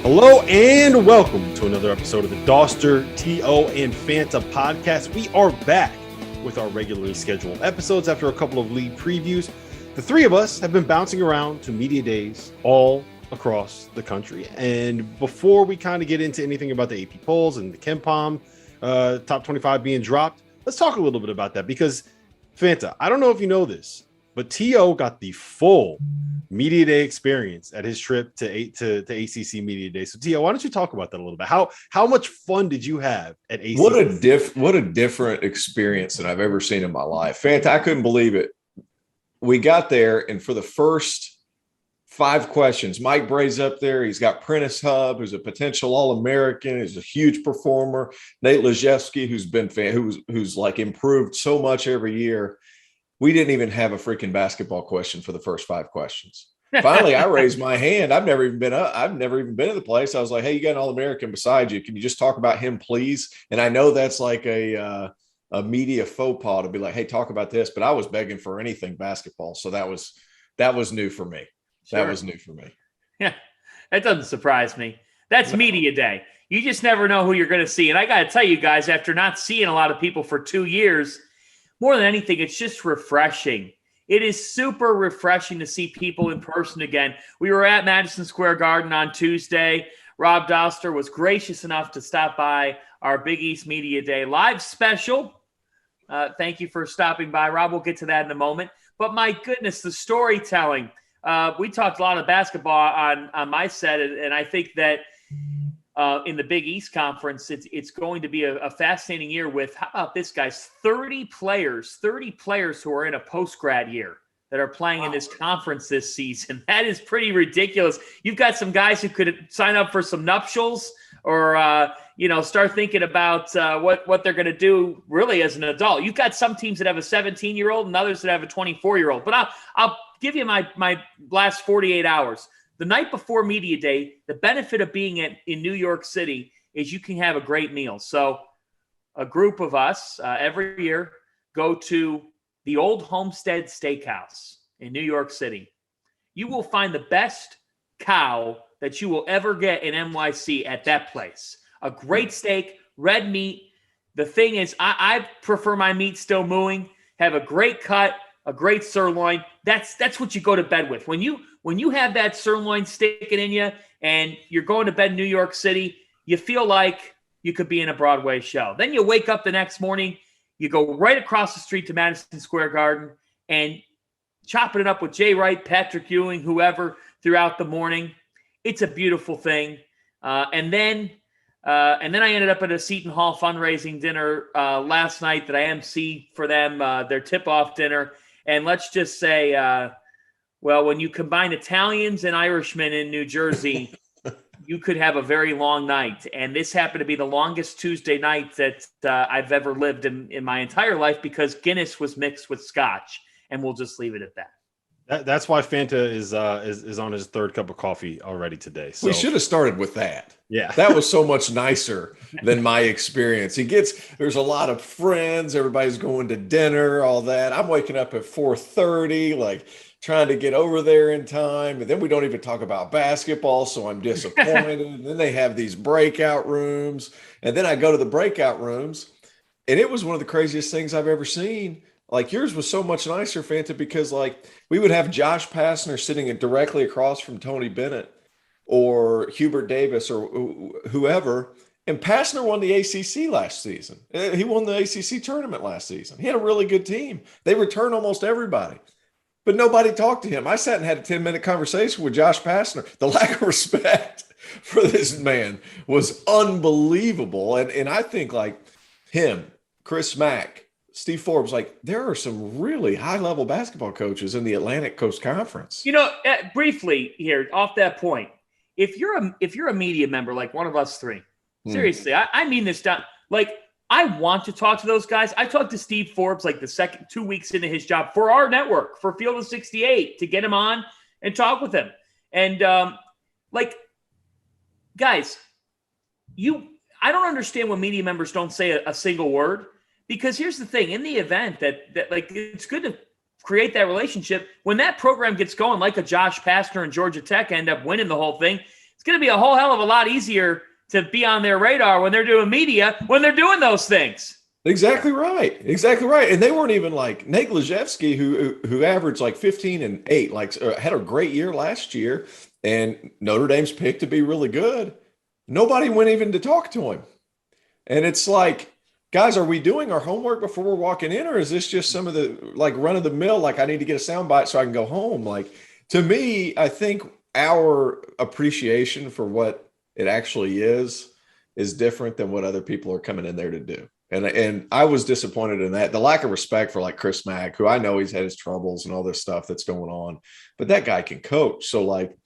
Hello and welcome to another episode of the Dauster, T.O. and Fanta podcast. We are back with our regularly scheduled episodes after a couple of league previews. The three of us have been bouncing around to media days all across the country. And before we kind of get into anything about the AP polls and the KenPom top 25 being dropped, let's talk a little bit about that because Fanta, I don't know if you know this, but T.O. got the full media day experience at his trip to ACC Media Day. So T.O., why don't you talk about that a little bit? How much fun did you have at ACC? What a different experience than I've ever seen in my life. Fanta, I couldn't believe it. We got there, and for the first 5 questions, Mike Bray's up there. He's got Prentice Hub, who's a potential All-American. He's a huge performer. Nate Lajewski, who's like improved so much every year. We didn't even have a freaking basketball question for the first 5 questions. Finally, I raised my hand. I've never even been to the place. I was like, hey, you got an All-American beside you. Can you just talk about him, please? And I know that's like a media faux pas to be like, hey, talk about this. But I was begging for anything basketball. So that was new for me. Sure. That was new for me. Yeah, that doesn't surprise me. That's media day. You just never know who you're going to see. And I got to tell you guys, after not seeing a lot of people for 2 years, more than anything, it's just refreshing. It is super refreshing to see people in person again. We were at Madison Square Garden on Tuesday. Rob Dauster was gracious enough to stop by our Big East Media Day live special. Thank you for stopping by, Rob. We'll get to that in a moment. But my goodness, the storytelling. We talked a lot of basketball on my set, and I think that in the Big East Conference, it's going to be a fascinating year with, how about this, guys, 30 players who are in a post-grad year that are playing in this conference this season. That is pretty ridiculous. You've got some guys who could sign up for some nuptials or, start thinking about what they're going to do really as an adult. You've got some teams that have a 17-year-old and others that have a 24-year-old. But I'll give you my last 48 hours. The night before Media Day, the benefit of being in New York City is you can have a great meal. So a group of us every year go to the Old Homestead Steakhouse in New York City. You will find the best cow that you will ever get in NYC at that place. A great steak, red meat. The thing is, I prefer my meat still mooing. Have a great cut, a great sirloin. That's what you go to bed with. When you have that sirloin sticking in you and you're going to bed in New York City, you feel like you could be in a Broadway show. Then you wake up the next morning, you go right across the street to Madison Square Garden and chopping it up with Jay Wright, Patrick Ewing, whoever throughout the morning. It's a beautiful thing. And then I ended up at a Seton Hall fundraising dinner last night that I emceed for them, their tip-off dinner. And let's just say, well, when you combine Italians and Irishmen in New Jersey, you could have a very long night. And this happened to be the longest Tuesday night that I've ever lived in my entire life because Guinness was mixed with Scotch. And we'll just leave it at that. That's why Fanta is on his 3rd cup of coffee already today. So we should have started with that. Yeah, that was so much nicer than my experience. There's a lot of friends. Everybody's going to dinner, all that. I'm waking up at 4:30, like trying to get over there in time. And then we don't even talk about basketball. So I'm disappointed. And then they have these breakout rooms. And then I go to the breakout rooms and it was one of the craziest things I've ever seen. Like yours was so much nicer, Fanta, because like we would have Josh Pastner sitting directly across from Tony Bennett or Hubert Davis or whoever. And Pastner won the ACC last season. He won the ACC tournament last season. He had a really good team. They returned almost everybody, but nobody talked to him. I sat and had a 10-minute conversation with Josh Pastner. The lack of respect for this man was unbelievable. And I think like him, Chris Mack, Steve Forbes, like there are some really high-level basketball coaches in the Atlantic Coast Conference. Briefly here, off that point, if you're a media member like one of us three, seriously, I mean this down. Like I want to talk to those guys. I talked to Steve Forbes like the second 2 weeks into his job for our network for Field of 68 to get him on and talk with him. And guys, I don't understand when media members don't say a single word. Because here's the thing, in the event that like it's good to create that relationship, when that program gets going, like a Josh Pastner and Georgia Tech end up winning the whole thing, it's going to be a whole hell of a lot easier to be on their radar when they're doing media, when they're doing those things. Exactly right. Exactly right. And they weren't even like Nate Laszewski, who averaged like 15 and 8, like had a great year last year, and Notre Dame's picked to be really good. Nobody went even to talk to him. And it's like, guys, are we doing our homework before we're walking in, or is this just some of the like run of the mill? Like, I need to get a soundbite so I can go home. Like, to me, I think our appreciation for what it actually is different than what other people are coming in there to do. And I was disappointed in that. The lack of respect for like Chris Mack, who I know he's had his troubles and all this stuff that's going on, but that guy can coach. So like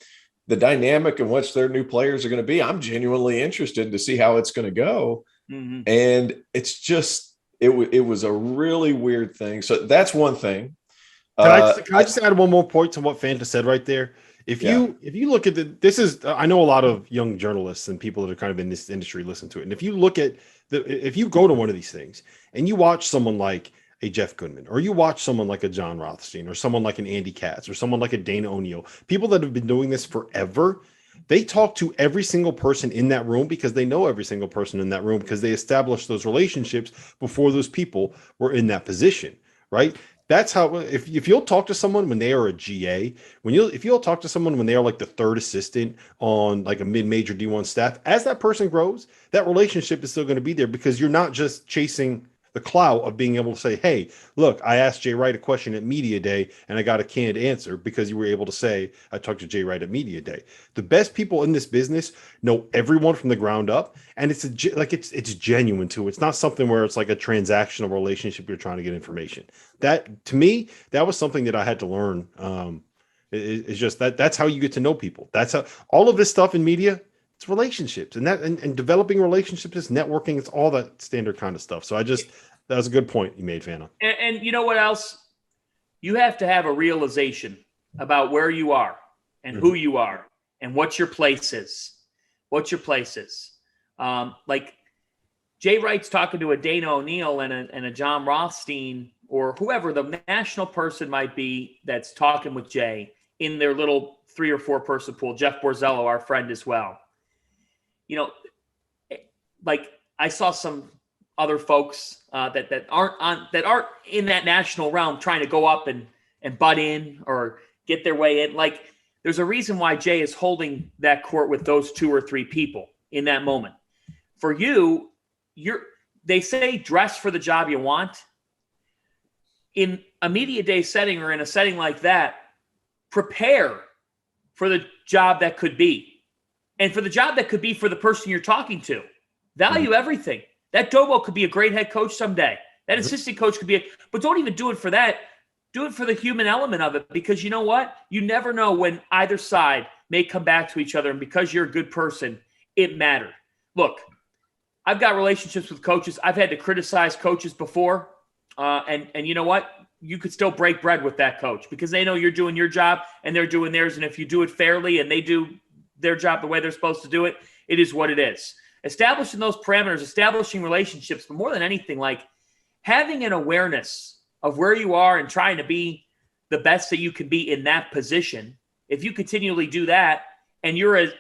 the dynamic in which their new players are going to be, I'm genuinely interested to see how it's going to go. Mm-hmm. And it's just, it was a really weird thing. So that's one thing. Can I just add one more point to what Fanta said right there? If you look at I know a lot of young journalists and people that are kind of in this industry listen to it. And if you look at if you go to one of these things and you watch someone like a Jeff Goodman, or you watch someone like a John Rothstein, or someone like an Andy Katz, or someone like a Dana O'Neill, people that have been doing this forever, they talk to every single person in that room because they know every single person in that room because they established those relationships before those people were in that position, right? That's how, if you'll talk to someone when they are a GA, if you'll talk to someone when they are like the third assistant on like a mid-major D1 staff, as that person grows, that relationship is still going to be there because you're not just chasing the clout of being able to say, hey, look, I asked Jay Wright a question at Media Day and I got a canned answer because you were able to say, I talked to Jay Wright at Media Day. The best people in this business know everyone from the ground up. And it's genuine too. It's not something where it's like a transactional relationship. You're trying to get information. That, to me, that was something that I had to learn. It's just that's how you get to know people. That's how all of this stuff in media, it's relationships, and developing relationships is networking. It's all that standard kind of stuff. So that was a good point you made, Fanta. And you know what else? You have to have a realization about where you are and who you are and what your place is. What your place is. Like Jay Wright's talking to a Dana O'Neill and a John Rothstein or whoever the national person might be that's talking with Jay in their little 3 or 4 person pool. Jeff Borzello, our friend as well. You know, like I saw some other folks that aren't in that national realm trying to go up and butt in or get their way in. Like there's a reason why Jay is holding that court with those 2 or 3 people in that moment. For you, they say dress for the job you want. In a media day setting or in a setting like that, prepare for the job that could be. And for the job that could be for the person you're talking to. Value everything. That Dobo could be a great head coach someday. That assistant coach could be but don't even do it for that. Do it for the human element of it, because you know what? You never know when either side may come back to each other, and because you're a good person, it mattered. Look, I've got relationships with coaches. I've had to criticize coaches before, and you know what? You could still break bread with that coach because they know you're doing your job and they're doing theirs, and if you do it fairly and they do their job the way they're supposed to do it, it is what it is. Establishing those parameters, establishing relationships, but more than anything, like having an awareness of where you are and trying to be the best that you can be in that position. If you continually do that, and you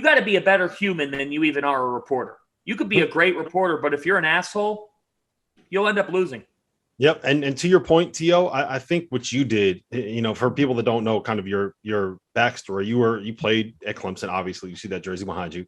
got to be a better human than you even are a reporter. You could be a great reporter, but if you're an asshole, you'll end up losing. Yep. And to your point, T.O., I think what you did, for people that don't know kind of your backstory, you played at Clemson. Obviously, you see that jersey behind you.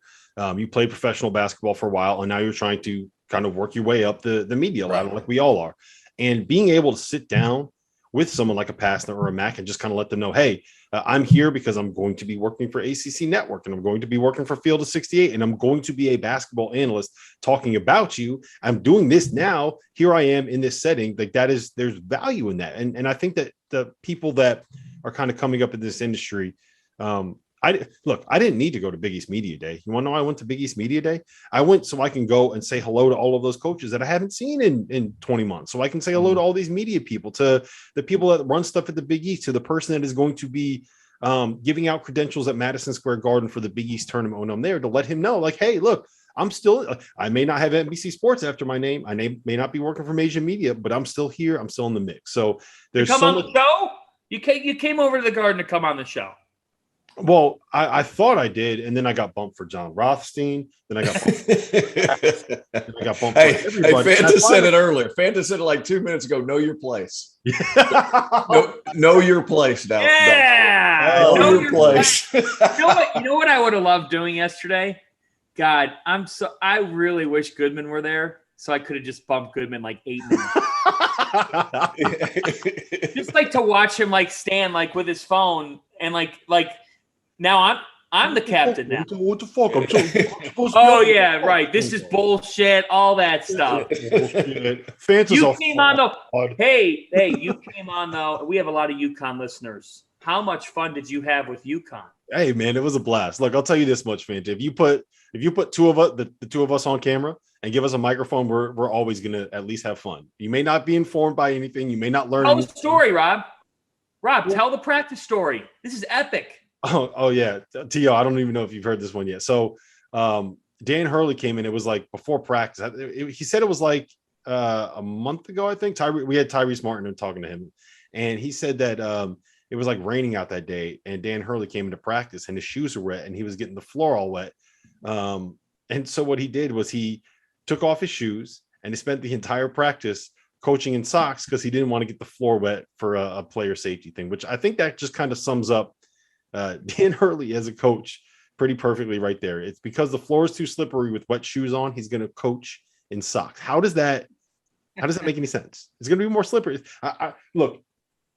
You played professional basketball for a while, and now you're trying to kind of work your way up the media ladder like we all are. And being able to sit down with someone like a Pastner or a Mac and just kind of let them know, hey, I'm here because I'm going to be working for ACC Network, and I'm going to be working for Field of 68, and I'm going to be a basketball analyst talking about you. I'm doing this now. Here I am in this setting. Like there's value in that. And I think that the people that are kind of coming up in this industry, I didn't need to go to Big East Media Day. You want to know why I went to Big East Media Day? I went so I can go and say hello to all of those coaches that I haven't seen in 20 months. So I can say hello to all these media people, to the people that run stuff at the Big East, to the person that is going to be giving out credentials at Madison Square Garden for the Big East tournament when I'm there, to let him know, like, hey, look, I may not have NBC Sports after my name. I may not be working for major media, but I'm still here. I'm still in the mix. So there's the show. You came over to the Garden to come on the show. Well, I thought I did, and then I got bumped for John Rothstein. Then I got bumped, then I got bumped Hey, for everybody. Fanta said it earlier. Fanta said it like 2 minutes ago. Know your place. Know your place, now. Yeah. Know your place. You know what? You know what I would have loved doing yesterday? God, I really wish Goodman were there, so I could have just bumped Goodman like 8 minutes. Just like to watch him like stand like with his phone and like now I'm the captain now. What the fuck? I'm supposed to Oh yeah, right. This is bullshit. All that stuff. Fanta's You came on though. Hey, you came on though. We have a lot of UConn listeners. How much fun did you have with UConn? Hey man, it was a blast. Look, I'll tell you this much, Fanta. If you put two of us, the two of us on camera and give us a microphone, we're always gonna at least have fun. You may not be informed by anything. You may not learn. Tell the story, Rob. Rob, tell the practice story. This is epic. Oh yeah, T.O., I don't even know if you've heard this one yet. So Dan Hurley came in. It was like before practice. He said it was like a month ago, I think. We had Tyrese Martin and talking to him, and he said that it was like raining out that day, and Dan Hurley came into practice, and his shoes were wet, and he was getting the floor all wet. And so what he did was he took off his shoes, and he spent the entire practice coaching in socks because he didn't want to get the floor wet for a player safety thing, which I think that just kind of sums up Dan Hurley as a coach pretty perfectly right there. It's because the floor is too slippery with wet shoes on. He's going to coach in socks. How does that make any sense? It's going to be more slippery. Look,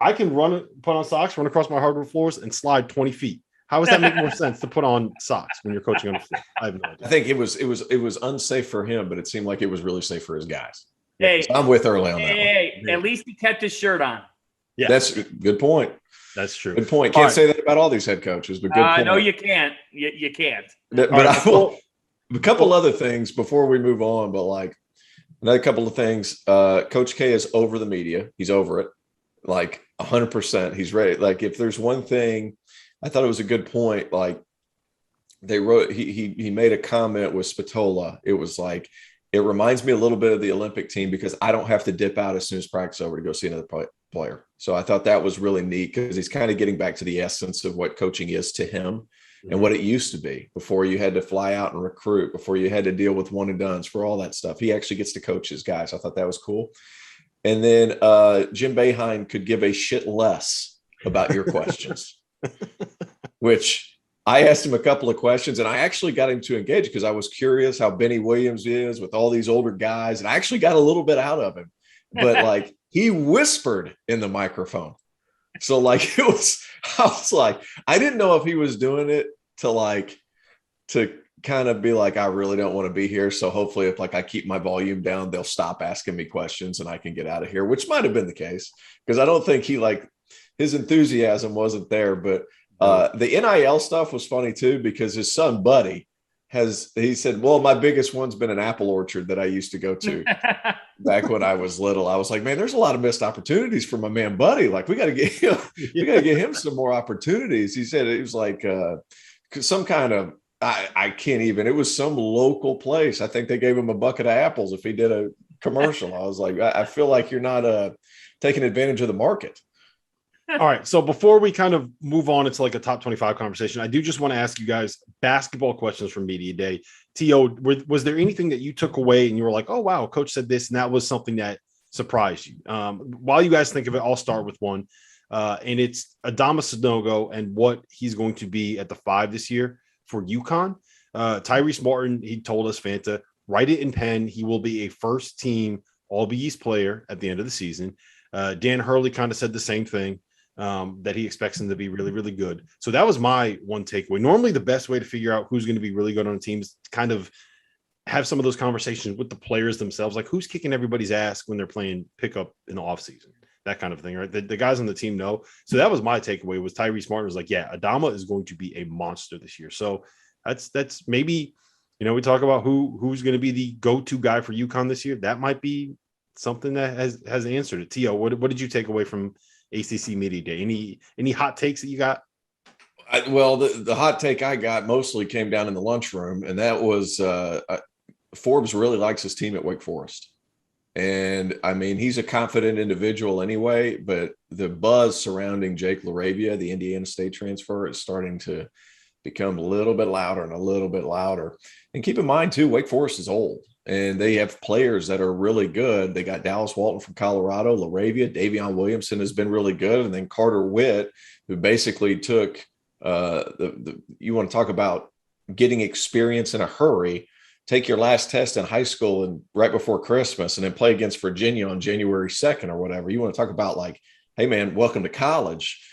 I can put on socks, run across my hardwood floors, and slide 20 feet. How does that make more sense to put on socks when you're coaching on the floor? I have no idea. I think it was unsafe for him, but it seemed like it was really safe for his guys. Hey, so I'm with Early on that. Hey, at least he kept his shirt on. Yeah, that's a good point. That's true. Good point. Can't say that about all these head coaches, but good point. No, you can't. You can't. But a couple other things before we move on, but like another couple of things. Coach K is over the media. He's over it. Like 100%. He's ready. Like if there's one thing, I thought it was a good point. Like they wrote, he made a comment with Spatola. It was like, it reminds me a little bit of the Olympic team because I don't have to dip out as soon as practice over to go see another player. So I thought that was really neat because he's kind of getting back to the essence of what coaching is to him and what it used to be before you had to fly out and recruit, before you had to deal with one and dones, for all that stuff. He actually gets to coach his guys. I thought that was cool. And then Jim Boeheim could give a shit less about your questions, which I asked him a couple of questions, and I actually got him to engage because I was curious how Benny Williams is with all these older guys, and I actually got a little bit out of him. But like he whispered in the microphone, so like I was like, I didn't know if he was doing it to kind of be like, I really don't want to be here. So hopefully, if like I keep my volume down, they'll stop asking me questions and I can get out of here, which might have been the case because I don't think his enthusiasm wasn't there, but. The NIL stuff was funny too, because his son Buddy he said, well, my biggest one's been an apple orchard that I used to go to back when I was little. I was like, man, there's a lot of missed opportunities for my man Buddy. Like we got to get him some more opportunities. He said it was like some kind of, I can't even, it was some local place. I think they gave him a bucket of apples if he did a commercial. I was like, I feel like you're not taking advantage of the market. All right. So before we kind of move on into like a top 25 conversation, I do just want to ask you guys basketball questions from Media Day. T.O., was there anything that you took away and you were like, oh, wow, coach said this, and that was something that surprised you? While you guys think of it, I'll start with one. And it's Adama Sanogo and what he's going to be at the 5 this year for UConn. Tyrese Martin, he told us, Fanta, write it in pen. He will be a first team All-Big East player at the end of the season. Dan Hurley kind of said the same thing. That he expects them to be really, really good. So that was my one takeaway. Normally, the best way to figure out who's going to be really good on a team is to kind of have some of those conversations with the players themselves, like who's kicking everybody's ass when they're playing pickup in the offseason, that kind of thing, right? The guys on the team know. So that was my takeaway was Tyrese Martin was like, yeah, Adama is going to be a monster this year. So that's maybe, we talk about who's going to be the go-to guy for UConn this year. That might be something that has answered it. T.O., what did you take away from ACC Media Day? Any hot takes that you got? The hot take I got mostly came down in the lunchroom, and that was Forbes really likes his team at Wake Forest. And I mean, he's a confident individual anyway, but the buzz surrounding Jake LaRavia, the Indiana State transfer, is starting to become a little bit louder and a little bit louder. And keep in mind, too, Wake Forest is old and they have players that are really good. They got Dallas Walton from Colorado, LaRavia, Davion Williamson has been really good. And then Carter Witt, who basically took you want to talk about getting experience in a hurry, take your last test in high school and right before Christmas and then play against Virginia on January 2nd or whatever. You want to talk about like, hey man, welcome to college.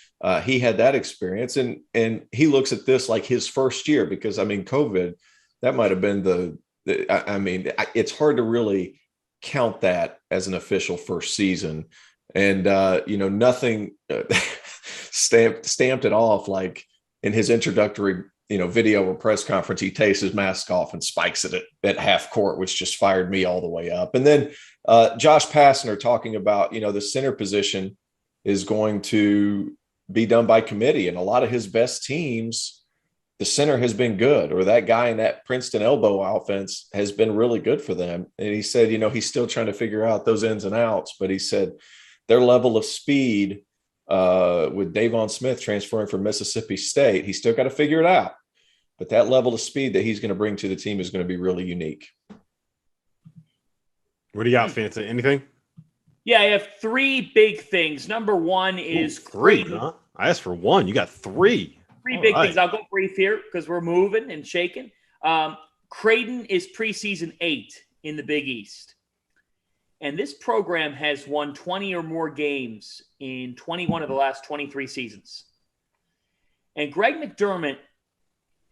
He had that experience and he looks at this like his first year because I mean, COVID, that might've been it's hard to really count that as an official first season. And, nothing stamped it off like in his introductory, video or press conference, he takes his mask off and spikes it at half court, which just fired me all the way up. And then Josh Pastner talking about, the center position is going to be done by committee. And a lot of his best teams, the center has been good, or that guy in that Princeton elbow offense has been really good for them. And he said, he's still trying to figure out those ins and outs, but he said their level of speed with Davon Smith transferring from Mississippi State, he's still got to figure it out. But that level of speed that he's going to bring to the team is going to be really unique. What do you got, Fanta? Anything? Yeah, I have three big things. Number one is three, Creighton. huh? I asked for one. You got three. Three big things. I'll go brief here because we're moving and shaking. Creighton is preseason 8 in the Big East. And this program has won 20 or more games in 21 of the last 23 seasons. And Greg McDermott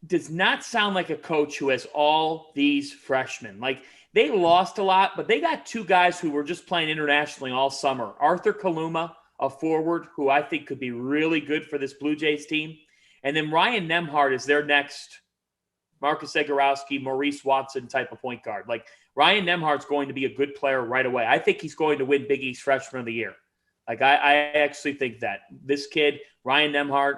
does not sound like a coach who has all these freshmen. Like, they lost a lot, but they got two guys who were just playing internationally all summer. Arthur Kaluma, a forward who I think could be really good for this Blue Jays team. And then Ryan Nembhard is their next Marcus Zegarowski, Maurice Watson type of point guard. Like, Ryan Nembhard's going to be a good player right away. I think he's going to win Big East Freshman of the Year. Like, I actually think that this kid, Ryan Nembhard,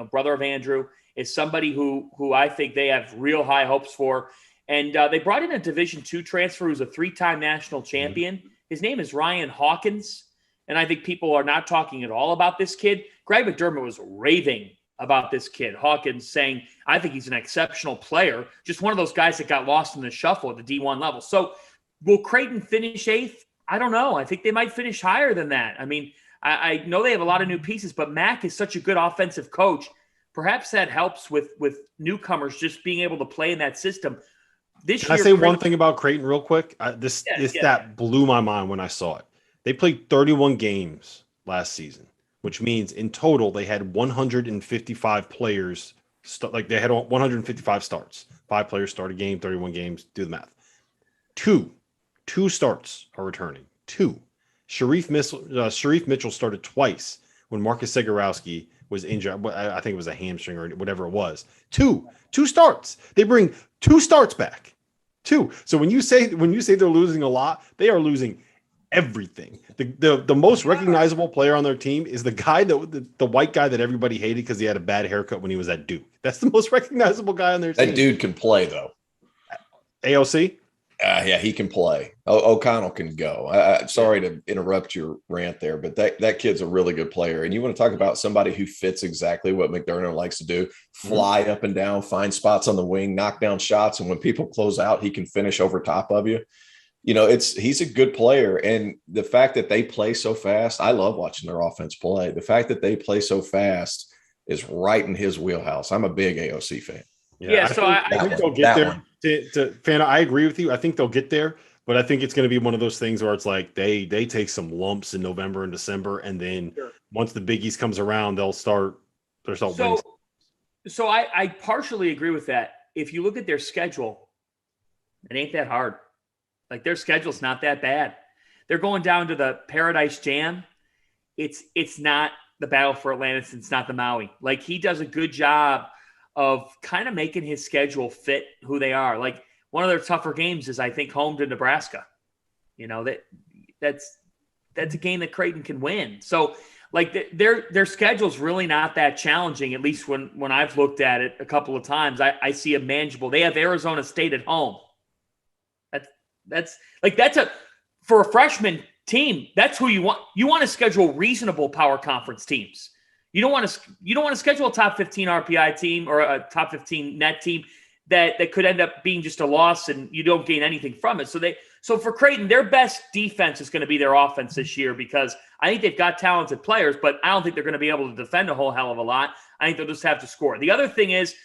brother of Andrew, is somebody who I think they have real high hopes for. And they brought in a Division II transfer who's a 3-time national champion. His name is Ryan Hawkins. And I think people are not talking at all about this kid. Greg McDermott was raving about this kid, Hawkins, saying, I think he's an exceptional player, just one of those guys that got lost in the shuffle at the D1 level. So will Creighton finish 8th? I don't know. I think they might finish higher than that. I mean, I know they have a lot of new pieces, but Mack is such a good offensive coach. Perhaps that helps with newcomers just being able to play in that system. Can I say one thing about Creighton real quick? This stat blew my mind when I saw it. They played 31 games last season, which means in total they had 155 players. They had 155 starts. 5 players start a game, 31 games. Do the math. Two starts are returning. 2. Sharif Mitchell started twice when Marcus Zegarowski was injured. I think it was a hamstring or whatever it was. Two starts. They bring 2 starts back. 2. So when you say they're losing a lot, they are losing everything. The most recognizable player on their team is the guy the white guy that everybody hated because he had a bad haircut when he was at Duke. That's the most recognizable guy on their team. That dude can play though. AOC? Yeah, he can play. O'Connell can go. Sorry to interrupt your rant there, but that kid's a really good player. And you want to talk about somebody who fits exactly what McDermott likes to do: fly up and down, find spots on the wing, knock down shots, and when people close out, he can finish over top of you. He's a good player. And the fact that they play so fast, I love watching their offense play. The fact that they play so fast is right in his wheelhouse. I'm a big AOC fan. Yeah, I think they'll get there. Fanta, I agree with you. I think they'll get there, but I think it's going to be one of those things where it's like they take some lumps in November and December, and then once the Big East comes around, they'll start winning. So I partially agree with that. If you look at their schedule, it ain't that hard. Like, their schedule's not that bad. They're going down to the Paradise Jam. It's not the Battle for Atlantis. It's not the Maui. Like, he does a good job of kind of making his schedule fit who they are. Like, one of their tougher games is, I think, home to Nebraska. That's a game that Creighton can win. So, like, their schedule's really not that challenging, at least when I've looked at it a couple of times. I see a manageable. They have Arizona State at home. for a freshman team, that's who you want. You want to schedule reasonable power conference teams. You don't want to schedule a top 15 RPI team or a top 15 net team that could end up being just a loss and you don't gain anything from it. So for Creighton, their best defense is going to be their offense this year because I think they've got talented players, but I don't think they're going to be able to defend a whole hell of a lot. I think they'll just have to score. The other thing is,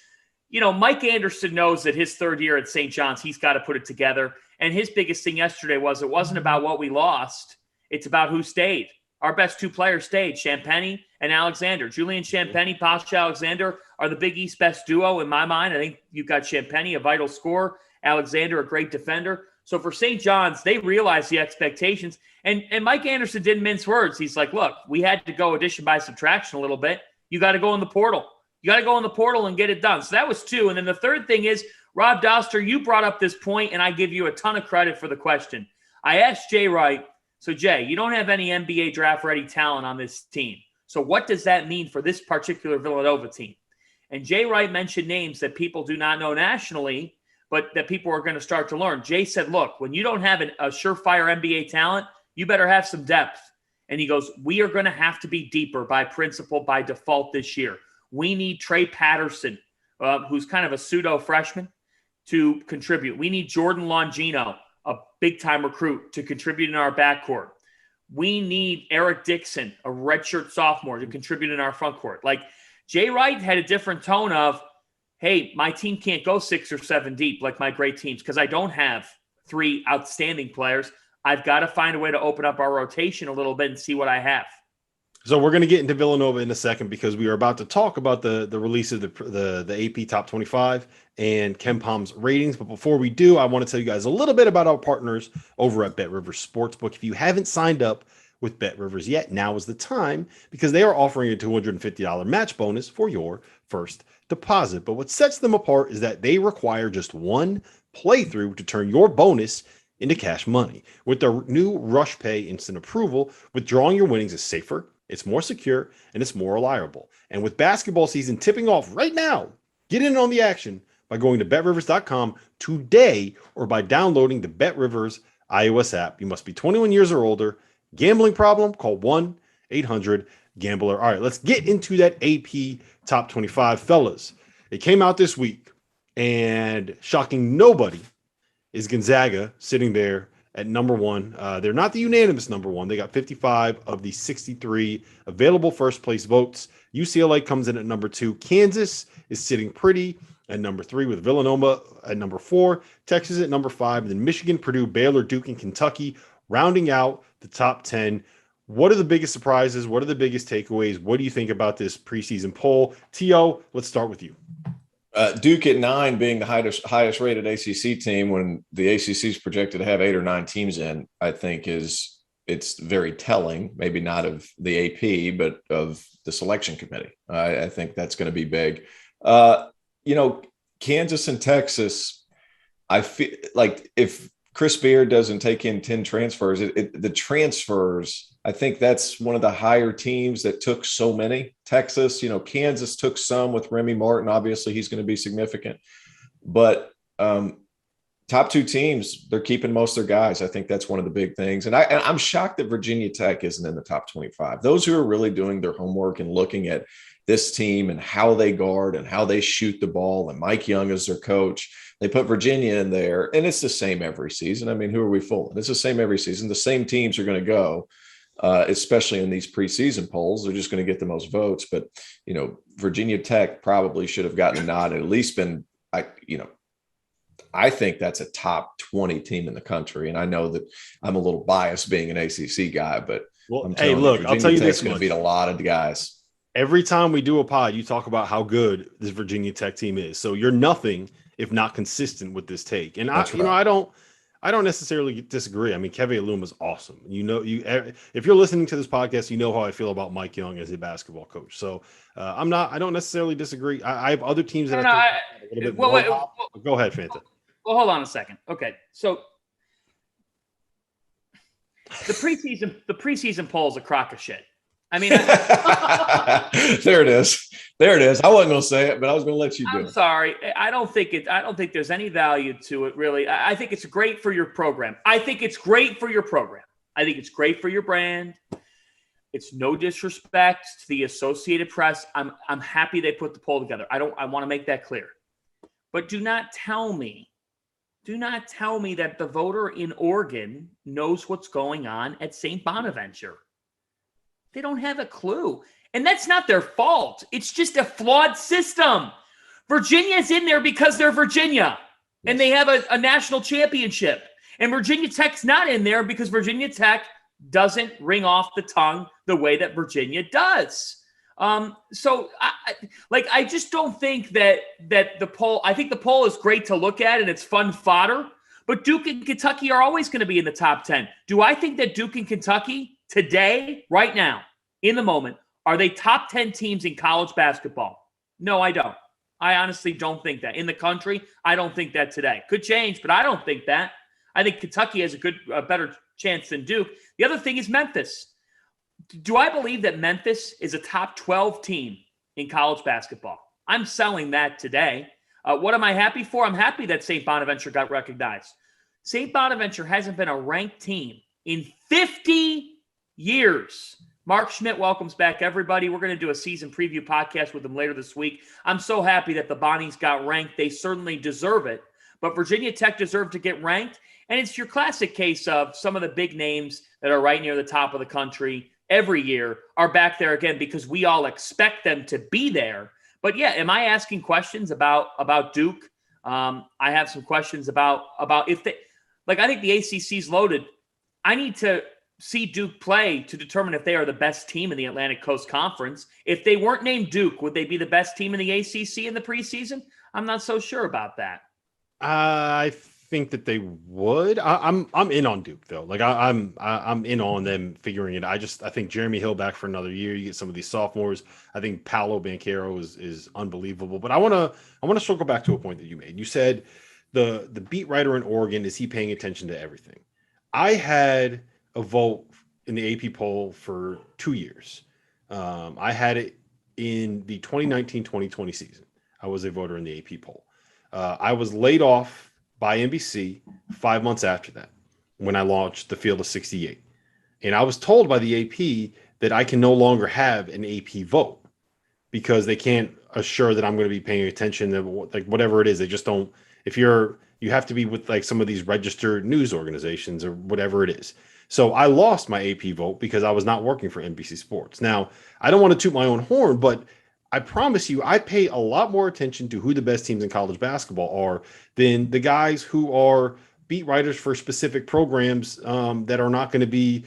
Mike Anderson knows that his third year at St. John's, he's got to put it together. And his biggest thing yesterday was it wasn't about what we lost. It's about who stayed. Our best two players stayed, Champagnie and Alexander. Julian Champagnie, Pasha Alexander are the Big East best duo in my mind. I think you've got Champagnie, a vital scorer, Alexander, a great defender. So for St. John's, they realized the expectations. And Mike Anderson didn't mince words. He's like, look, we had to go addition by subtraction a little bit. You got to go in the portal. You got to go in the portal and get it done. So that was two. And then the third thing is, Rob Dauster, you brought up this point, and I give you a ton of credit for the question. I asked Jay Wright, so Jay, you don't have any NBA draft-ready talent on this team. So what does that mean for this particular Villanova team? And Jay Wright mentioned names that people do not know nationally, but that people are going to start to learn. Jay said, look, when you don't have a surefire NBA talent, you better have some depth. And he goes, we are going to have to be deeper by principle, by default this year. We need Trey Patterson, who's kind of a pseudo freshman, to contribute. We need Jordan Longino, a big-time recruit, to contribute in our backcourt. We need Eric Dixon, a redshirt sophomore, to contribute in our front court. Like, Jay Wright had a different tone of, hey, my team can't go 6 or 7 deep like my great teams because I don't have 3 outstanding players. I've got to find a way to open up our rotation a little bit and see what I have. So we're going to get into Villanova in a second because we are about to talk about the release of the AP Top 25 and KenPom's ratings. But before we do, I want to tell you guys a little bit about our partners over at BetRivers Sportsbook. If you haven't signed up with BetRivers yet, now is the time because they are offering a $250 match bonus for your first deposit. But what sets them apart is that they require just one playthrough to turn your bonus into cash money. With their new Rush Pay instant approval, withdrawing your winnings is safer, it's more secure, and it's more reliable. And with basketball season tipping off right now, get in on the action by going to betrivers.com today or by downloading the BetRivers iOS app. You must be 21 years or older. Gambling problem? Call 1-800-GAMBLER. All right, let's get into that AP Top 25. Fellas, it came out this week, and shocking nobody is Gonzaga sitting there at number one. They're not the unanimous number one. They got 55 of the 63 available first place votes. UCLA comes in at number 2. Kansas is sitting pretty at number 3 with Villanova at number 4. Texas at number 5. And then Michigan, Purdue, Baylor, Duke, and Kentucky rounding out the top 10. What are the biggest surprises? What are the biggest takeaways? What do you think about this preseason poll? T.O., let's start with you. Duke at 9 being the highest rated ACC team when the ACC is projected to have 8 or 9 teams in, I think it's very telling, maybe not of the AP, but of the selection committee. I think that's going to be big. Kansas and Texas, I feel like if Chris Beard doesn't take in 10 transfers, the transfers, I think that's one of the higher teams that took so many. Texas, Kansas took some with Remy Martin. Obviously, he's going to be significant. But top 2 teams, they're keeping most of their guys. I think that's one of the big things. And I'm shocked that Virginia Tech isn't in the top 25. Those who are really doing their homework and looking at this team and how they guard and how they shoot the ball, and Mike Young is their coach, they put Virginia in there. And it's the same every season. I mean, who are we fooling? It's the same every season. The same teams are going to go. Especially in these preseason polls, they're just going to get the most votes. But, Virginia Tech probably should have gotten a nod and at least been, I think that's a top 20 team in the country. And I know that I'm a little biased being an ACC guy, but I'll tell you this, going to beat a lot of guys. Every time we do a pod, you talk about how good this Virginia Tech team is. So you're nothing if not consistent with this take. And I don't necessarily disagree. I mean, Keve Alum is awesome. If you're listening to this podcast, you know how I feel about Mike Young as a basketball coach. So I don't necessarily disagree. I have other teams that I think a little bit more. Go ahead, Fanta. Well, hold on a second. Okay, so the preseason poll is a crock of shit. I mean, there it is. There it is. I wasn't going to say it, but I was going to let you do I'm it. sorry. I don't think there's any value to it, really. I think it's great for your program. I think it's great for your program. I think it's great for your brand. It's no disrespect to the Associated Press. I'm happy they put the poll together. I want to make that clear. But do not tell me that the voter in Oregon knows what's going on at St. Bonaventure. They don't have a clue. And that's not their fault. It's just a flawed system. Virginia's in there because they're Virginia. And they have a national championship. And Virginia Tech's not in there because Virginia Tech doesn't ring off the tongue the way that Virginia does. So I just don't think that the poll, I think the poll is great to look at and it's fun fodder, but Duke and Kentucky are always going to be in the top 10. Do I think that Duke and Kentucky today, right now, in the moment, are they top 10 teams in college basketball? No, I don't. I honestly don't think that. In the country, I don't think that today. Could change, but I don't think that. I think Kentucky has a better chance than Duke. The other thing is Memphis. Do I believe that Memphis is a top 12 team in college basketball? I'm selling that today. What am I happy for? I'm happy that St. Bonaventure got recognized. St. Bonaventure hasn't been a ranked team in 50 years. Mark Schmidt welcomes back everybody. We're going to do a season preview podcast with them later this week. I'm so happy that the Bonnies got ranked. They certainly deserve it. But Virginia Tech deserved to get ranked. And it's your classic case of some of the big names that are right near the top of the country every year are back there again because we all expect them to be there. But yeah, am I asking questions about Duke? I have some questions about if they, like, I think the ACC is loaded. I need to see Duke play to determine if they are the best team in the Atlantic Coast Conference. If they weren't named Duke, would they be the best team in the ACC in the preseason? I'm not so sure about that. I think that they would. I'm in on Duke though. Like I'm in on them figuring it. I think Jeremy Hill back for another year. You get some of these sophomores. I think Paolo Banchero is unbelievable. But I want to circle back to a point that you made. You said the beat writer in Oregon, is he paying attention to everything? I had a vote in the AP poll for 2 years. I had it in the 2019-2020 season. I was a voter in the AP poll. I was laid off by NBC 5 months after that when I launched the Field of 68. And I was told by the AP that I can no longer have an AP vote because they can't assure that I'm going to be paying attention to like whatever it is. They just don't. If you have to be with like some of these registered news organizations or whatever it is. So I lost my AP vote because I was not working for NBC Sports. Now, I don't want to toot my own horn, but I promise you, I pay a lot more attention to who the best teams in college basketball are than the guys who are beat writers for specific programs that are not going to be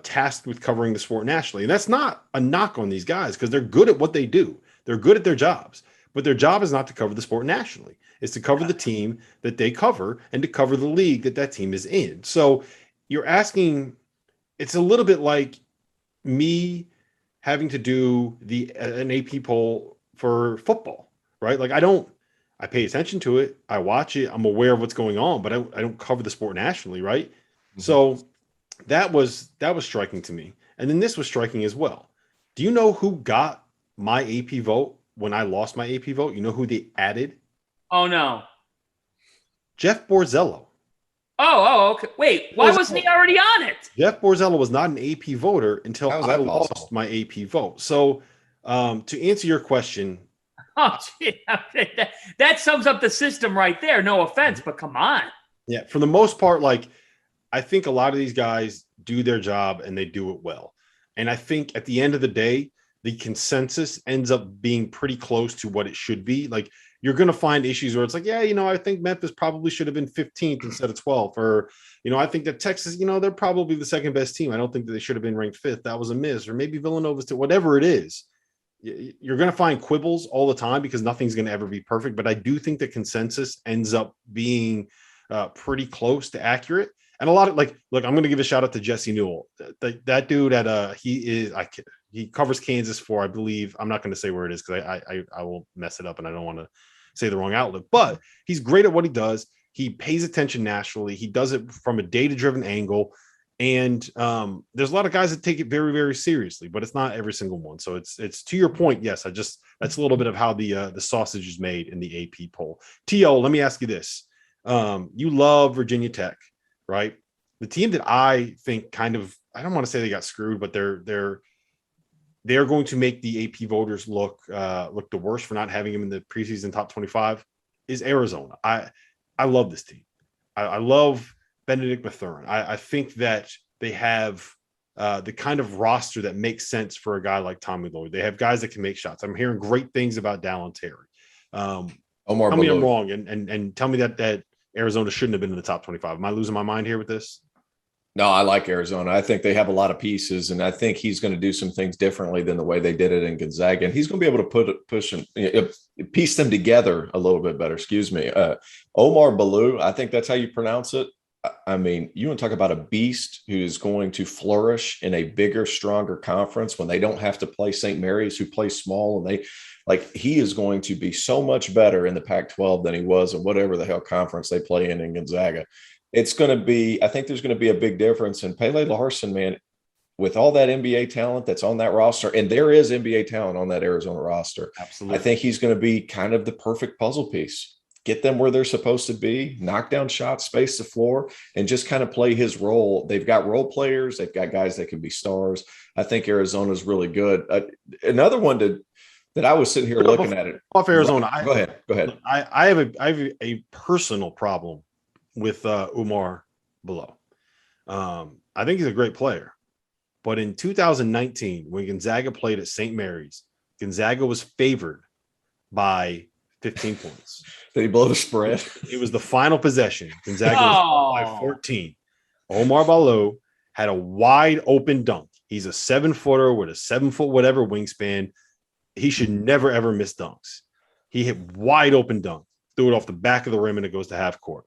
tasked with covering the sport nationally. And that's not a knock on these guys because they're good at what they do. They're good at their jobs, but their job is not to cover the sport nationally. It's to cover the team that they cover and to cover the league that team is in. So you're asking, it's a little bit like me having to do an AP poll for football, right? Like I pay attention to it. I watch it. I'm aware of what's going on, but I don't cover the sport nationally, right? Mm-hmm. So that was striking to me. And then this was striking as well. Do you know who got my AP vote when I lost my AP vote? You know who they added? Oh, no. Jeff Borzello. Oh, okay. Wait, why wasn't he already on it? Jeff Borzello was not an AP voter until I lost my AP vote. So to answer your question. Oh, gee, that sums up the system right there. No offense, but come on. Yeah, for the most part, like I think a lot of these guys do their job and they do it well. And I think at the end of the day, the consensus ends up being pretty close to what it should be. Like you're going to find issues where it's like, yeah, I think Memphis probably should have been 15th instead of 12th. Or, I think that Texas, they're probably the second best team. I don't think that they should have been ranked 5th. That was a miss. Or maybe Villanova's to whatever it is. You're going to find quibbles all the time because nothing's going to ever be perfect. But I do think the consensus ends up being pretty close to accurate. And a lot of look, I'm going to give a shout out to Jesse Newell. That dude he covers Kansas for, I believe, I'm not going to say where it is because I will mess it up and I don't want to say the wrong outlet, but he's great at what he does. He pays attention nationally. He does it from a data-driven angle. And there's a lot of guys that take it very, very seriously, but it's not every single one. So it's to your point. Yes, that's a little bit of how the sausage is made in the AP poll. T.O., let me ask you this. You love Virginia Tech, right? The team that I think kind of, I don't want to say they got screwed, but they're going to make the AP voters look the worst for not having him in the preseason top 25 is Arizona. I love this team. I love Benedict Mathurin. I think that they have the kind of roster that makes sense for a guy like Tommy Lloyd. They have guys that can make shots. I'm hearing great things about Dallin Terry. Omar tell me Balou. I'm wrong, and tell me that Arizona shouldn't have been in the top 25. Am I losing my mind here with this? No, I like Arizona. I think they have a lot of pieces, and I think he's going to do some things differently than the way they did it in Gonzaga. And he's going to be able to piece them together a little bit better. Excuse me. Omar Balou, I think that's how you pronounce it. I mean, you want to talk about a beast who is going to flourish in a bigger, stronger conference when they don't have to play St. Mary's, who plays small, and he is going to be so much better in the Pac-12 than he was in whatever the hell conference they play in Gonzaga. It's going to be, I think there's going to be a big difference. And Pele Larson, man, with all that NBA talent that's on that roster, and there is NBA talent on that Arizona roster. Absolutely. I think he's going to be kind of the perfect puzzle piece. Get them where they're supposed to be, knock down shots, space the floor, and just kind of play his role. They've got role players. They've got guys that can be stars. I think Arizona's really good. Another one that I was sitting here looking at it. Off Arizona. Go ahead. I have a personal problem with Omar Balou. I think he's a great player. But in 2019, when Gonzaga played at St. Mary's, Gonzaga was favored by 15 points. Did he blow the spread? It was the final possession. Gonzaga was by 14. Omar Balou had a wide open dunk. He's a 7-footer with a 7-foot whatever wingspan. He should never, ever miss dunks. He hit wide open dunk, threw it off the back of the rim, and it goes to half court.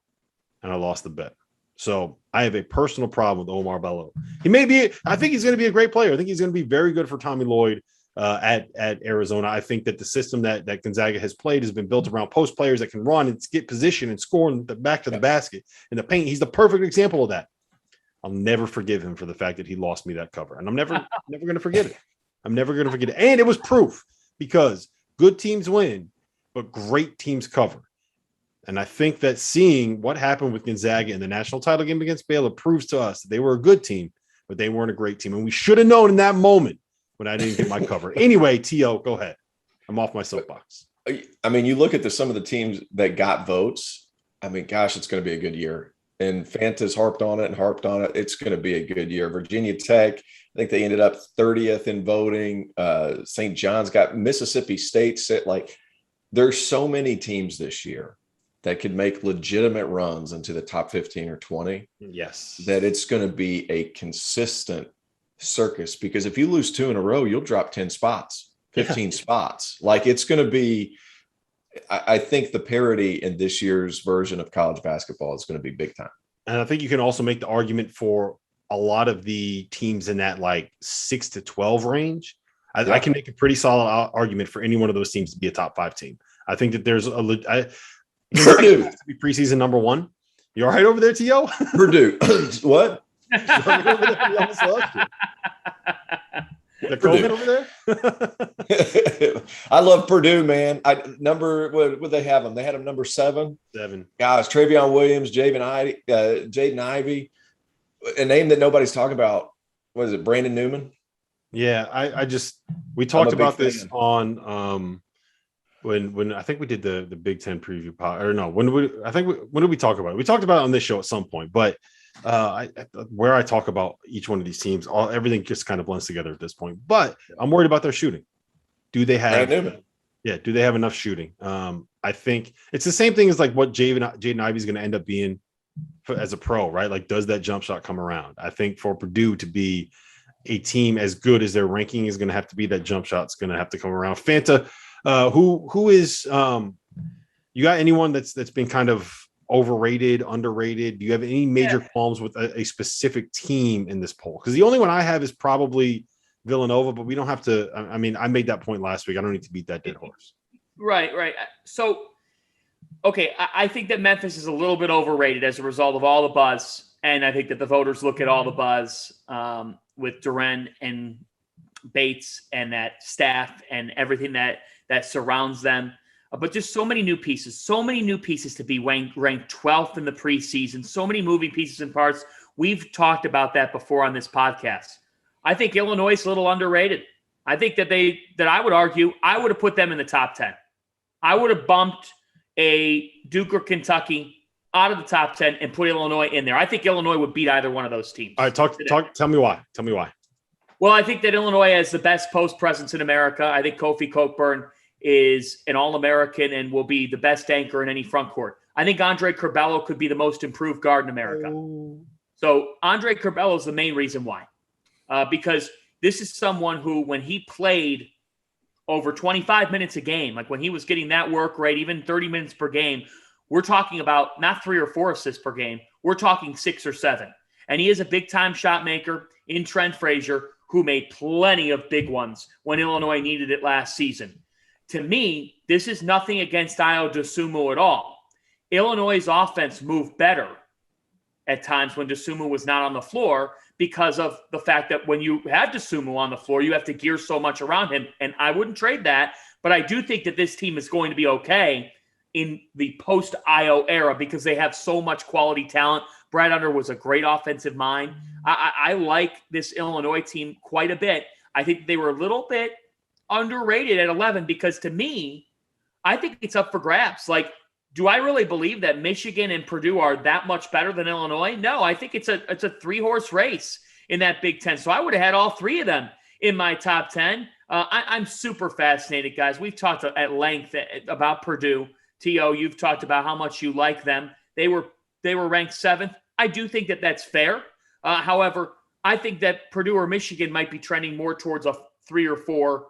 And I lost the bet. So I have a personal problem with Omar Balou. I think he's going to be a great player. I think he's going to be very good for Tommy Lloyd at Arizona. I think that the system that Gonzaga has played has been built around post players that can run and get position and score in the back to the basket in the paint. He's the perfect example of that. I'll never forgive him for the fact that he lost me that cover. And I'm never going to forget it. I'm never going to forget it. And it was proof, because good teams win, but great teams cover. And I think that seeing what happened with Gonzaga in the national title game against Baylor proves to us that they were a good team, but they weren't a great team. And we should have known in that moment when I didn't get my cover. Anyway, T.O., go ahead. I'm off my soapbox. I mean, you look at some of the teams that got votes. I mean, gosh, it's going to be a good year. And Fanta's harped on it. It's going to be a good year. Virginia Tech, I think they ended up 30th in voting. St. John's got Mississippi State set. There's so many teams this year that could make legitimate runs into the top 15 or 20. Yes. That it's going to be a consistent circus, because if you lose 2 in a row, you'll drop 10 spots, 15 spots. It's going to be, I think the parity in this year's version of college basketball is going to be big time. And I think you can also make the argument for a lot of the teams in that 6 to 12 range. I can make a pretty solid argument for any one of those teams to be a top 5 team. I think that there's Purdue has to be preseason number 1. You all right over there, T.O.? Purdue. What? The COVID over there? I love Purdue, man. What would they have them? They had them number 7. 7. Guys, Travion Williams, Jaden Ivey, a name that nobody's talking about. What is it? Brandon Newman? Yeah, we talked about this on when I think we did the Big Ten preview pod, or no, when did we talk about it? We talked about it on this show at some point, but where I talk about each one of these teams, everything just kind of blends together at this point. But I'm worried about their shooting. Do they have enough shooting? I think it's the same thing as what Jaden Ivey is going to end up being as a pro, right? Does that jump shot come around? I think for Purdue to be a team as good as their ranking is going to have to be, that jump shot's going to have to come around. Fanta, who is you got anyone that's been kind of overrated, underrated? Do you have any major qualms with a specific team in this poll? Because the only one I have is probably Villanova, but we don't have to. I mean, I made that point last week. I don't need to beat that dead horse. Right. So, okay, I think that Memphis is a little bit overrated as a result of all the buzz And I think that the voters look at all the buzz with Duren and Bates and that staff and everything that surrounds them. But just so many new pieces to be ranked 12th in the preseason, so many moving pieces and parts. We've talked about that before on this podcast. I think Illinois is a little underrated. I think that I would argue I would have put them in the top 10. I would have bumped a Duke or Kentucky out of the top 10 and put Illinois in there. I think Illinois would beat either one of those teams. All right, tell me why. Well, I think that Illinois has the best post presence in America. I think Kofi Cockburn is an All-American and will be the best anchor in any front court. I think Andre Curbelo could be the most improved guard in America. So Andre Curbelo is the main reason why. Because this is someone who, when he played over 25 minutes a game, like when he was getting that work rate, even 30 minutes per game, we're talking about not 3 or 4 assists per game. We're talking 6 or 7. And he is a big-time shot maker in Trent Frazier, who made plenty of big ones when Illinois needed it last season. To me, this is nothing against Ayo Dosunmu at all. Illinois' offense moved better at times when Dosunmu was not on the floor because of the fact that when you have Dosunmu on the floor, you have to gear so much around him. And I wouldn't trade that, but I do think that this team is going to be okay in the post-Ayo era because they have so much quality talent. Brad Under was a great offensive mind. I like this Illinois team quite a bit. I think they were a little bit underrated at 11 because to me, I think it's up for grabs. Like, do I really believe that Michigan and Purdue are that much better than Illinois? No, I think it's a 3-horse race in that Big Ten. So I would have had all 3 of them in my top 10. I'm super fascinated, guys. We've talked at length about Purdue. T.O., you've talked about how much you like them. They were ranked 7th. I do think that that's fair. However, I think that Purdue or Michigan might be trending more towards a 3 or 4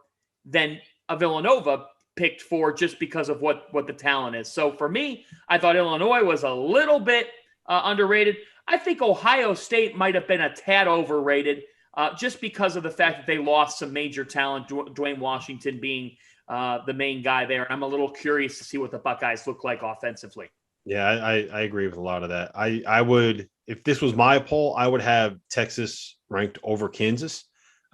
than a Villanova picked 4 just because of what the talent is. So for me, I thought Illinois was a little bit underrated. I think Ohio State might have been a tad overrated just because of the fact that they lost some major talent, Dwayne Washington being the main guy there. I'm a little curious to see what the Buckeyes look like offensively. Yeah, I agree with a lot of that. I would, if this was my poll, I would have Texas ranked over Kansas.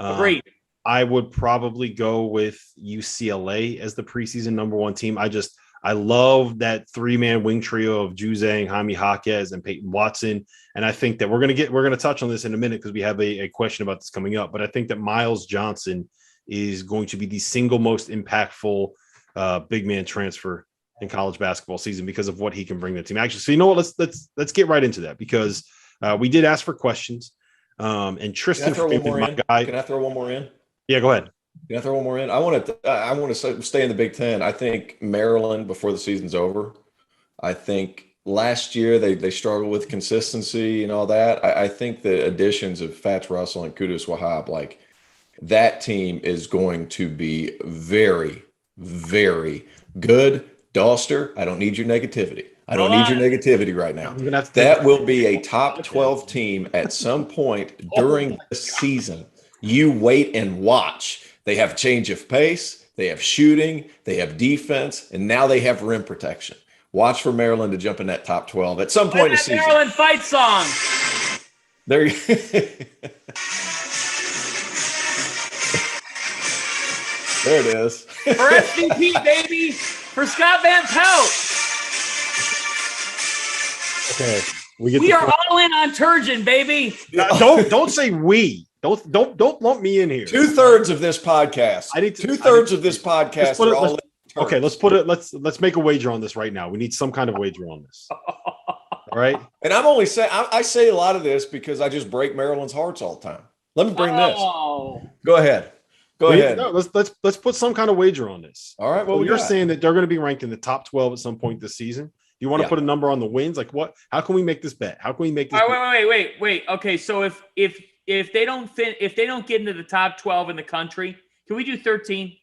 Agreed. I would probably go with UCLA as the preseason number 1 team. I love that 3-man wing trio of Juzang, Jaime Jaquez, and Peyton Watson. And I think that we're going to touch on this in a minute because we have a question about this coming up. But I think that Miles Johnson is going to be the single most impactful big man transfer in college basketball season because of what he can bring to the team. Actually, so you know what? Let's get right into that because we did ask for questions. And Tristan, my guy. Can I throw one more in? Yeah, go ahead. Can I throw one more in? I want to stay in the Big Ten. I think Maryland before the season's over. I think last year they struggled with consistency and all that. I think the additions of Fats Russell and Kudus Wahab, like that team is going to be very, very good. Dauster, I don't need your negativity. I don't need your negativity right now. That will be a top 12 team at some point during the season. You wait and watch. They have change of pace. They have shooting. They have defense. And now they have rim protection. Watch for Maryland to jump in that top 12 at some point in the season. Maryland fight song. There you There it is. For MVP, baby. For Scott Van Pelt. Okay. We are all in on Turgeon, baby. Don't say we. Don't lump me in here. 2/3 of this podcast. Two-thirds of this podcast are all in. Okay, let's make a wager on this right now. We need some kind of wager on this. All right. And I'm only saying I say a lot of this because I just break Maryland's hearts all the time. Let me bring this. Go ahead. Go ahead. No, let's put some kind of wager on this. All right. Well, you're saying that they're going to be ranked in the top 12 at some point this season. Do you want to put a number on the wins? Like what? How can we make this bet? How can we make this? Wait. Okay, so if they don't get into the top 12 in the country, can we do 13?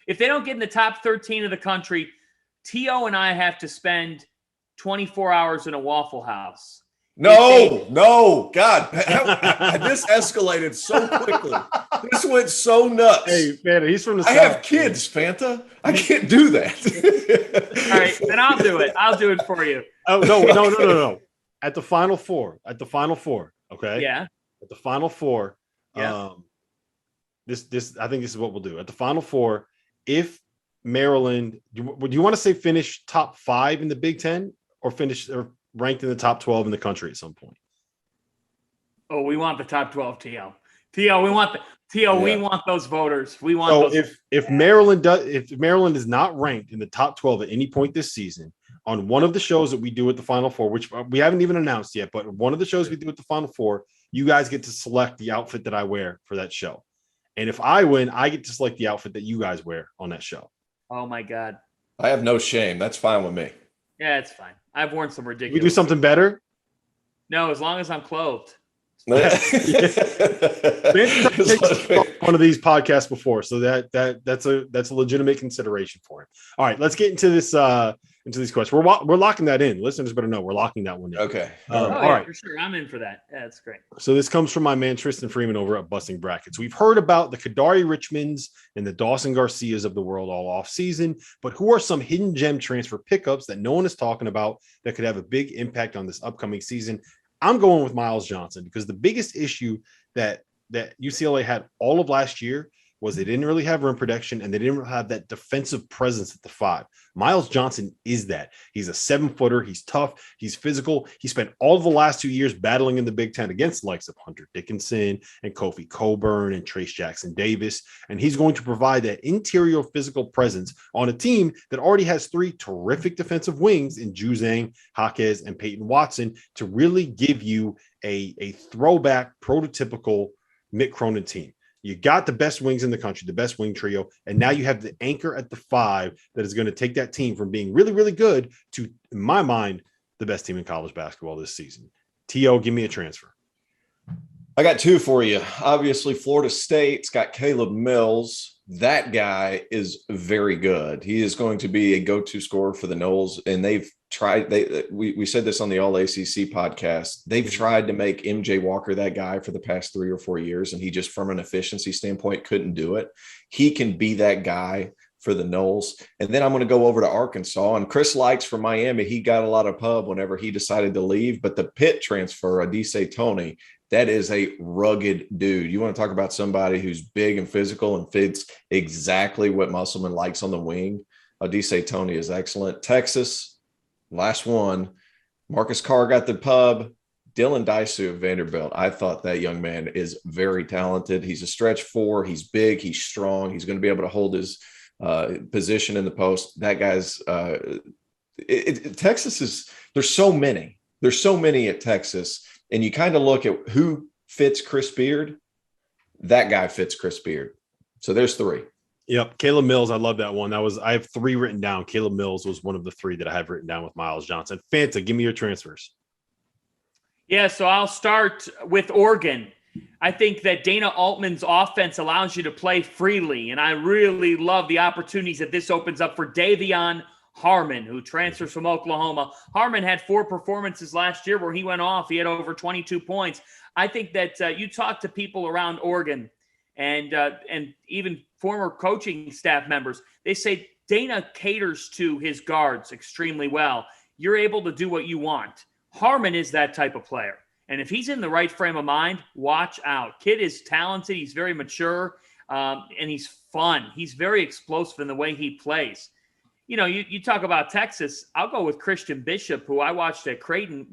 If they don't get in the top 13 of the country, T.O. and I have to spend 24 hours in a Waffle House. No, God, this escalated so quickly. This went so nuts. Hey, man, he's from the South. I have kids, Fanta. I can't do that. All right, then I'll do it. I'll do it for you. Oh, no. at the Final Four. Okay. Yeah. At the Final Four. Yeah. This I think this is what we'll do at the Final Four. If Maryland, would you want to say finish top 5 in the Big Ten or finish or ranked in the top 12 in the country at some point? Oh, we want the top 12, TL. TL, we want we want those voters. We want those. If Maryland is not ranked in the top 12 at any point this season, on one of the shows that we do at the Final Four, which we haven't even announced yet, but one of the shows we do at the Final Four, you guys get to select the outfit that I wear for that show. And if I win, I get to select the outfit that you guys wear on that show. Oh my God. I have no shame. That's fine with me. Yeah, it's fine. I've worn some ridiculous. We do something better? No, as long as I'm clothed. One of these podcasts before, so that's a legitimate consideration for him. All right, let's get into this into these questions. We're locking that in. Listeners better know we're locking that one in. Okay. All right, for sure. I'm in for that. Yeah, that's great. So this comes from my man Tristan Freeman over at Busting Brackets. We've heard about the Kadari Richmonds and the Dawson Garcias of the world all off season, but who are some hidden gem transfer pickups that no one is talking about that could have a big impact on this upcoming season? I'm going with Miles Johnson because the biggest issue that UCLA had all of last year was they didn't really have rim protection and they didn't really have that defensive presence at the 5. Miles Johnson is that. He's a 7-footer. He's tough. He's physical. He spent all of the last 2 years battling in the Big Ten against the likes of Hunter Dickinson and Kofi Coburn and Trace Jackson Davis. And he's going to provide that interior physical presence on a team that already has 3 terrific defensive wings in Juzang, Jaquez, and Peyton Watson to really give you a throwback, prototypical Mick Cronin team. You got the best wings in the country, the best wing trio, and now you have the anchor at the 5 that is going to take that team from being really, really good to, in my mind, the best team in college basketball this season. T.O., give me a transfer. I got 2 for you. Obviously, Florida State's got Caleb Mills. That guy is very good. He is going to be a go-to scorer for the Noles, and they've tried. We said this on the All ACC podcast. They've tried to make MJ Walker that guy for the past 3 or 4 years, and he just, from an efficiency standpoint, couldn't do it. He can be that guy for the Noles. And then I'm going to go over to Arkansas, and Chris Likes from Miami. He got a lot of pub whenever he decided to leave, but the Pitt transfer, Adise Tony, that is a rugged dude. You want to talk about somebody who's big and physical and fits exactly what Musselman likes on the wing. Adise Tony is excellent. Texas, last one. Marcus Carr got the pub. Dylan Daisu of Vanderbilt. I thought that young man is very talented. He's a stretch 4. He's big. He's strong. He's going to be able to hold his position in the post. That guy's Texas is – there's so many. There's so many at Texas. And you kind of look at who fits Chris Beard. That guy fits Chris Beard. So there's 3. Yep. Caleb Mills. I love that one. I have 3 written down. Caleb Mills was one of the 3 that I have written down with Miles Johnson. Fanta, give me your transfers. Yeah. So I'll start with Oregon. I think that Dana Altman's offense allows you to play freely. And I really love the opportunities that this opens up for Davion Harmon, who transfers from Oklahoma. Harmon had 4 performances last year where he went off. He had over 22 points. I think that you talk to people around Oregon and even former coaching staff members, they say Dana caters to his guards extremely well. You're able to do what you want. Harmon is that type of player. And if he's in the right frame of mind, watch out. Kid is talented. He's very mature, and he's fun. He's very explosive in the way he plays. You know, you talk about Texas, I'll go with Christian Bishop, who I watched at Creighton,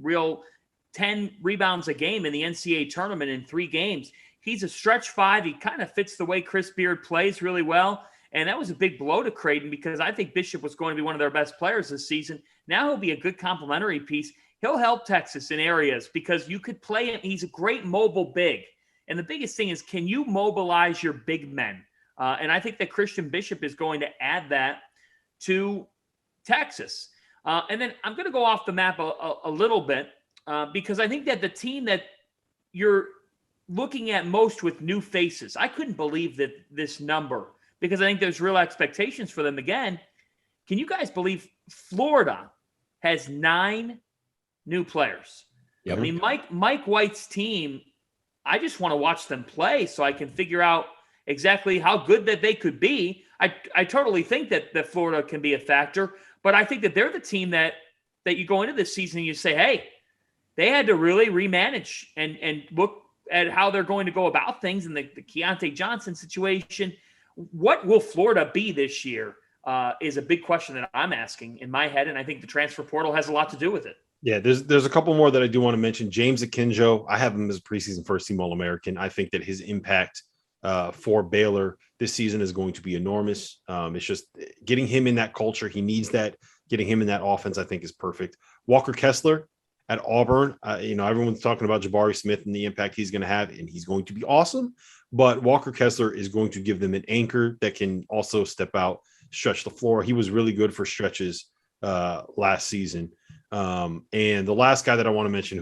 10 rebounds a game in the NCAA tournament in 3 games. He's a stretch 5. He kind of fits the way Chris Beard plays really well. And that was a big blow to Creighton because I think Bishop was going to be one of their best players this season. Now he'll be a good complementary piece. He'll help Texas in areas because you could play him. He's a great mobile big. And the biggest thing is, can you mobilize your big men? And I think that Christian Bishop is going to add that to Texas. And then I'm going to go off the map a little bit because I think that the team that you're looking at most with new faces, I couldn't believe that this number because I think there's real expectations for them again. Can you guys believe Florida has 9 new players? Yep. I mean, Mike White's team, I just want to watch them play so I can figure out exactly how good that they could be. I totally think that Florida can be a factor, but I think that they're the team that you go into this season and you say, hey, they had to really remanage and look at how they're going to go about things in the Keontae Johnson situation. What will Florida be this year is a big question that I'm asking in my head, and I think the transfer portal has a lot to do with it. Yeah, there's a couple more that I do want to mention. James Akinjo, I have him as a preseason first-team All-American. I think that his impact for Baylor this season is going to be enormous. It's just getting him in that culture. He needs that. Getting him in that offense, I think, is perfect. Walker Kessler at Auburn, everyone's talking about Jabari Smith and the impact he's going to have, and he's going to be awesome. But Walker Kessler is going to give them an anchor that can also step out, stretch the floor. He was really good for stretches last season. And the last guy that I want to mention,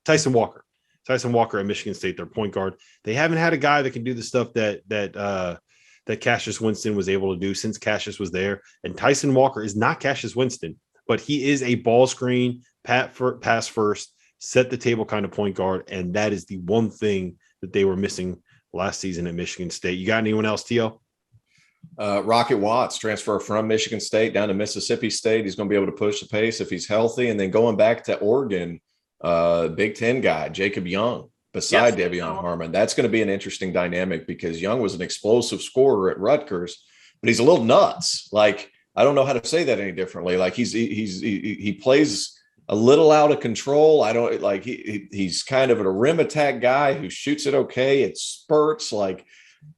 Tyson Walker. Tyson Walker at Michigan State, their point guard. They haven't had a guy that can do the stuff that Cassius Winston was able to do since Cassius was there. And Tyson Walker is not Cassius Winston, but he is a ball screen, pass first, set the table kind of point guard. And that is the one thing that they were missing last season at Michigan State. You got anyone else, T.O.? Rocket Watts, transfer from Michigan State down to Mississippi State. He's going to be able to push the pace if he's healthy. And then going back to Oregon, Big Ten guy, Jacob Young, beside De'Vion Harmon. That's going to be an interesting dynamic because Young was an explosive scorer at Rutgers, but he's a little nuts. Like, I don't know how to say that any differently. Like he plays a little out of control. I don't like he's kind of a rim attack guy who shoots it okay. It spurts. Like,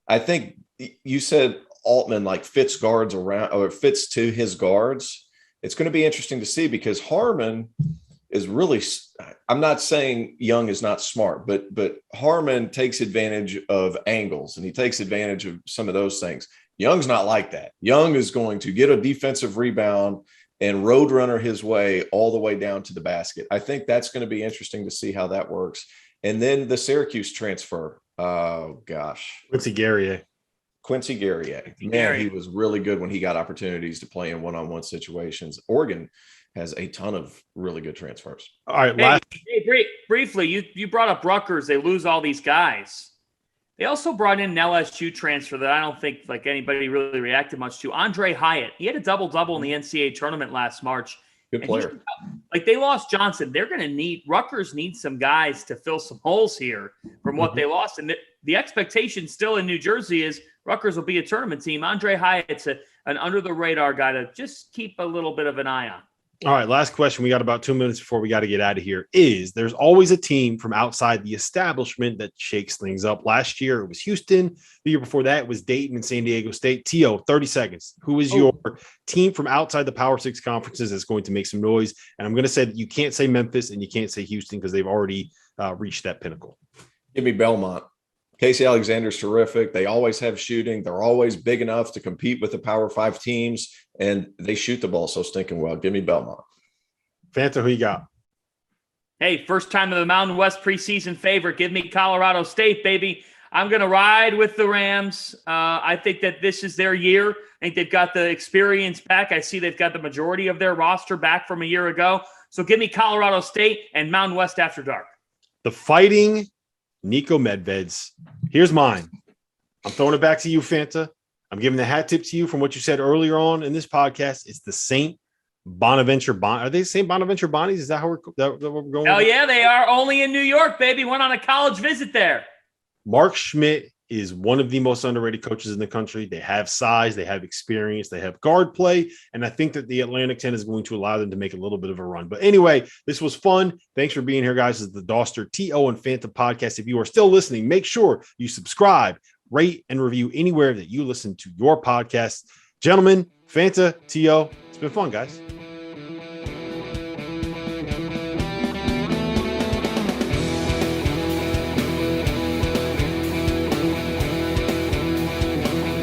I think you said Altman like fits guards around or fits to his guards. It's going to be interesting to see because Harmon is really, I'm not saying Young is not smart, but Harmon takes advantage of angles and he takes advantage of some of those things. Young's not like that. Young is going to get a defensive rebound and roadrunner his way all the way down to the basket. I think that's going to be interesting to see how that works. And then the Syracuse transfer. Oh gosh. Quincy Guerrier. Man, he was really good when he got opportunities to play in one-on-one situations. Oregon has a ton of really good transfers. All right. Briefly, you brought up Rutgers. They lose all these guys. They also brought in an LSU transfer that I don't think like anybody really reacted much to. Andre Hyatt. He had a double-double in the NCAA tournament last March. Good player. They lost Johnson. They're going to Rutgers needs some guys to fill some holes here from what they lost. And the expectation still in New Jersey is Rutgers will be a tournament team. Andre Hyatt's an under-the-radar guy to just keep a little bit of an eye on. All right, last question. We got about 2 minutes before we got to get out of here. There's always a team from outside the establishment that shakes things up. Last year, it was Houston. The year before that, it was Dayton and San Diego State. T.O., 30 seconds. Who is your team from outside the Power Six conferences that's going to make some noise? And I'm going to say that you can't say Memphis and you can't say Houston because they've already reached that pinnacle. Give me Belmont. Casey Alexander's terrific. They always have shooting. They're always big enough to compete with the Power Five teams, and they shoot the ball so stinking well. Give me Belmont. Fanta, who you got? Hey, first time of the Mountain West preseason favorite. Give me Colorado State, baby. I'm going to ride with the Rams. I think that this is their year. I think they've got the experience back. I see they've got the majority of their roster back from a year ago. So give me Colorado State and Mountain West after dark. The Fighting Nico Medveds. Here's mine. I'm throwing it back to you, Fanta. I'm giving the hat tip to you from what you said earlier on in this podcast. It's the St. Bonaventure Are they St. Bonaventure Bonnies? Is that how we're going? Hell yeah, they are. Only in New York, baby. Went on a college visit there. Mark Schmidt is one of the most underrated coaches in the country. They have size, they have experience, they have guard play, and I think that the Atlantic 10 is going to allow them to make a little bit of a run. But anyway, this was fun. Thanks for being here, guys. This is the Dauster, T.O. and Fanta podcast. If you are still listening, make sure you subscribe, rate, and review anywhere that you listen to your podcast. Gentlemen, Fanta, T.O., it's been fun, guys.